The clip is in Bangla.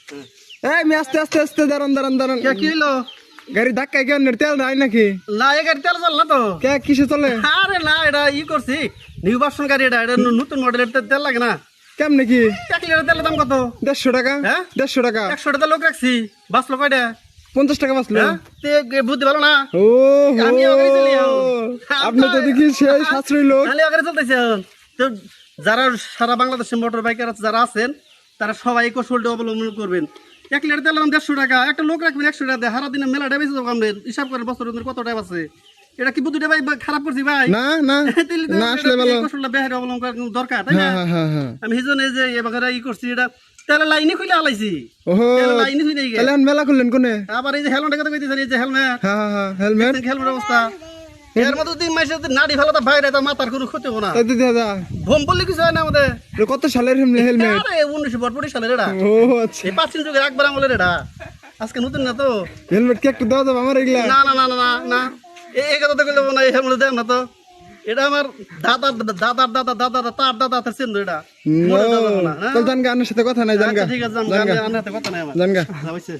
এই আমি আস্তে আস্তে আস্তে দাঁড়ান কে কি হলো? গাড়ি ধাক্কা কেন তেল নাই নাকি না এই গাড়ি তেল চল না তো। কে কিসে চলে আরে না এটা করছি নিউ ভার্সন গাড়ি, এটা নতুন মডেলের তেল লাগে না। কেমনে কি 1 লিটার তেলের দাম কত? 150 টাকা হ্যাঁ 150 টাকা 100 টাকা লোক রাখছি, বাঁচলো কয়টা? 50 টাকা বাঁচলো হ্যাঁ বুদ্ধি ভালো না। ও আমি ওখানে চলি এখন। আপনি তো দেখি সেই সাশ্রয়ী লোক তাহলে ওখানে চলতেছে এখন। তো যারা সারা বাংলাদেশে মোটর বাইকার যারা আছেন তারা সবাই কৌশলটা অবলম্বন করবেন। 1 লিটার তেল দাম 150 টাকা, একটা লোক রাখবেন 100 টাকা, হারা দিনে মেলাটা বেশি কামবেন, হিসাব করেন বছরের কত টাকা আছে। এটা কি বুদ্ধিটা ভাই খারাপ করছি ভাই? না না না আসলে ভালো কৌশলটা বেহারে অবলম্বন করা দরকার, তাই না? হ্যাঁ আমি হিজন এই যে এবারে করছি, এটা তেলের লাইনে খুলে আলাইছি। ওহো তেলের লাইনে খুলে গেছে। তাহলে মেলা করলেন কোনে আবার এই যে হেলমেটের কথা কইতেছেন, এই যে হেলমেট, হেলমেট হেলমেট অবস্থা এর মধ্যে যদি মাইসে নাড়ি ফেলা তো বাইরে তো মাথার কোনো ক্ষতি হবে না। তাই তো দাদা ভোম বললে কিছু হয় না আমাদের। কত সালের হেলমেট আরে 1942 সালের এটা, ও আচ্ছা এই 5 যুগের একবার আমলের এটা, আজকে নতুন না তো। হেলমেট কি একটু দেওয়া যাবে আমার এগুলা না না না না না না এই কথা তো কইলে না, এই হেলমেট দেন না তো। এটা আমার দাদার দাদার দাদা দাদা তার দাদা তার চিহ্ন এটা। মনে দাদা না। চল জানগা আনার সাথে কথা নাই জানগা আচ্ছা ঠিক আছে, আমি আনাতে কথা নাই আমার। জানগা হইছে।